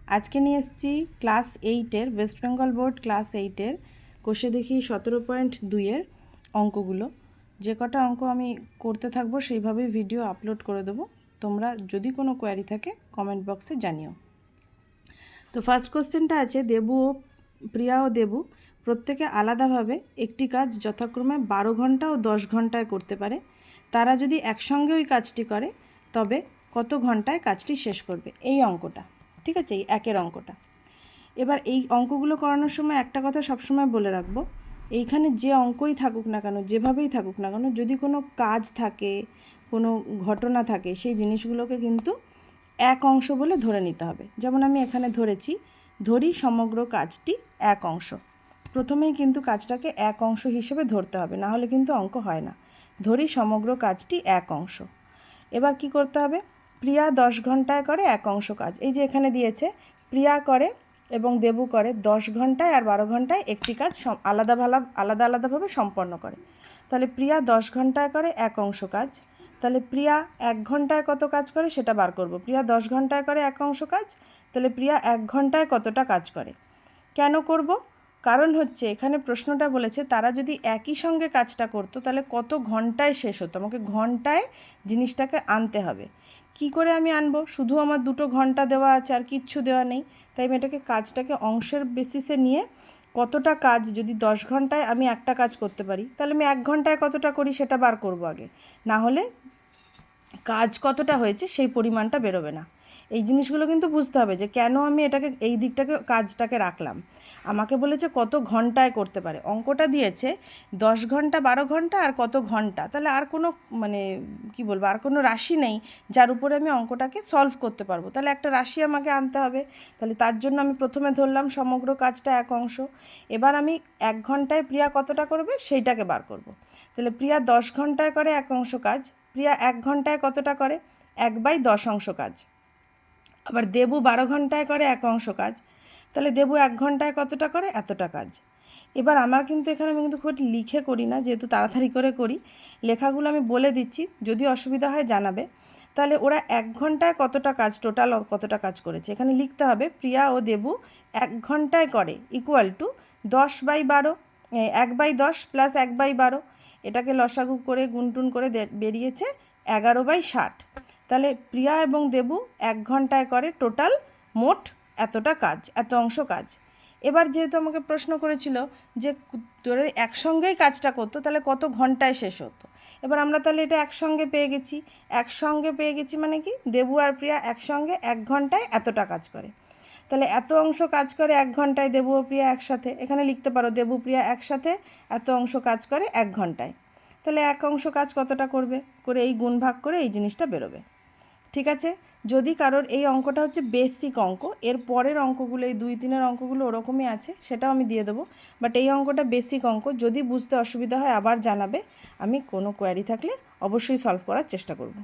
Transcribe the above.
আজকে নিয়ে এসেছি ক্লাস 8-এর ওয়েস্ট বেঙ্গল বোর্ড ক্লাস 8-এর কোষে দেখি 17.2-এর অঙ্কগুলো। যে কটা অঙ্ক আমি করতে থাকবো সেইভাবেই ভিডিও আপলোড করে দেবো। তোমরা যদি কোনো কোয়ারি থাকে কমেন্ট বক্সে জানিও। তো ফার্স্ট কোশ্চেনটা আছে, দেবু ও প্রিয়া ও দেবু প্রত্যেকে আলাদাভাবে একটি কাজ যথাক্রমে 12 ঘন্টা ও 10 ঘন্টায় করতে পারে। তারা যদি একসঙ্গে ওই কাজটি করে তবে কত ঘন্টায় কাজটি শেষ করবে? এই অঙ্কটা, ঠিক আছে, এই একের অঙ্কটা। এবার এই অঙ্কগুলো করানোর সময় একটা কথা সবসময় বলে রাখবো, এইখানে যে অঙ্কই থাকুক না কেন, যেভাবেই থাকুক না কেন, যদি কোনো কাজ থাকে, কোনো ঘটনা থাকে, সেই জিনিসগুলোকে কিন্তু এক অংশ বলে ধরে নিতে হবে। যেমন আমি এখানে ধরি সমগ্র কাজটি এক অংশ। প্রথমেই কিন্তু কাজটাকে এক অংশ হিসেবে ধরতে হবে, না হলে কিন্তু অঙ্ক হয় না। ধরি সমগ্র কাজটি এক অংশ। এবার কি করতে হবে? প্রিয়া 10 ঘন্টায় করে এক অংশ কাজ। এই যে এখানে দিয়েছে প্রিয়া করে এবং দেবু করে 10 ঘন্টায় আর 12 ঘন্টায় একটি কাজ আলাদাভাবে সম্পন্ন করে। তাহলে প্রিয়া 10 ঘন্টায় করে এক অংশ কাজ। তাহলে প্রিয়া 1 ঘন্টায় কত কাজ করে সেটা বার করব। প্রিয়া 10 ঘন্টায় করে এক অংশ কাজ, তাহলে প্রিয়া 1 ঘন্টায় কতটা কাজ করে। কেন করব? কারণ হচ্ছে এখানে প্রশ্নটা বলেছে তারা যদি একই সঙ্গে কাজটা করতো তাহলে কত ঘন্টায় শেষ হতো। আমাকে ঘন্টায় জিনিসটাকে আনতে হবে। কি করে আমি আনবো? শুধু আমার 2 ঘন্টা দেওয়া আছে আর কিচ্ছু দেওয়া নেই, তাই আমি কাজটাকে অংশের বেসিসে নিয়ে কতটা কাজ, যদি 10 ঘন্টায় আমি একটা কাজ করতে পারি তাহলে আমি 1 ঘন্টায় কতটা করি সেটা বার করব আগে, না হলে কাজ কতটা হয়েছে সেই পরিমাণটা বেরোবে না। এই জিনিসগুলো কিন্তু বুঝতে হবে যে কেন আমি এই কাজটাকে রাখলাম। আমাকে বলেছে কত ঘন্টায় করতে পারে, অঙ্কটা দিয়েছে 10 ঘন্টা, 12 ঘন্টা আর কত ঘন্টা, তাহলে আর কোনো আর কোনো রাশি নেই যার উপরে আমি অঙ্কটাকে সলভ করতে পারবো। তাহলে একটা রাশি আমাকে আনতে হবে। তাহলে তার জন্য আমি প্রথমে ধরলাম সমগ্র কাজটা এক অংশ। এবার আমি 1 ঘন্টায় প্রিয়া কতটা করবে সেইটাকে বার করব। তাহলে প্রিয়া 10 ঘন্টায় করে এক অংশ কাজ, প্রিয়া 1 ঘন্টায় কতটা করে? 1/10 অংশ কাজ। আবার দেবু 12 ঘন্টায় করে এক অংশ কাজ, তাহলে দেবু 1 ঘন্টায় কতটা করে? এতটা কাজ। এবার আমার কিন্তু এখানে আমি খুব লিখে করি না, যেহেতু তাড়াতাড়ি করে করি, লেখাগুলো আমি বলে দিচ্ছি, যদি অসুবিধা হয় জানাবে। তাহলে ওরা 1 ঘন্টায় কতটা কাজ, টোটাল কতটা কাজ করেছে এখানে লিখতে হবে। প্রিয়া ও দেবু 1 ঘন্টায় করে ইকুয়াল টু 10/12, 1/10 প্লাস 1/12, এটাকে লসাগু করে গুনটুন করে বেরিয়েছে 11/60। তাহলে প্রিয়া এবং দেবু 1 ঘন্টায় করে টোটাল মোট এতটা কাজ, এত অংশ কাজ। এবার যেহেতু আমাকে প্রশ্ন করেছিল যে তোরা একসঙ্গেই কাজটা করতো তাহলে কত ঘন্টায় শেষ হতো। এবার আমরা তাহলে এটা একসঙ্গে পেয়ে গেছি মানে কি, দেবু আর প্রিয়া একসঙ্গে 1 ঘন্টায় এতটা কাজ করে। তাহলে এত অংশ কাজ করে 1 ঘন্টায় দেবু ও প্রিয়া একসাথে। এখানে লিখতে পারো দেবু প্রিয়া একসাথে এত অংশ কাজ করে 1 ঘন্টায়। তাহলে এক অংশ কাজ কতটা করবে করে এই গুণ ভাগ করে এই জিনিসটা বেরোবে। ঠিক আছে? যদি কারোর এই অঙ্কটা হচ্ছে বেসিক অঙ্ক, এর পরের অঙ্কগুলো এই 2-3-এর অঙ্কগুলো ওরকমই আছে, সেটাও আমি দিয়ে দেবো। বাট এই অঙ্কটা বেসিক অঙ্ক, যদি বুঝতে অসুবিধা হয় আবার জানাবে, আমি কোনো কোয়ারি থাকলে অবশ্যই সলভ করার চেষ্টা করব।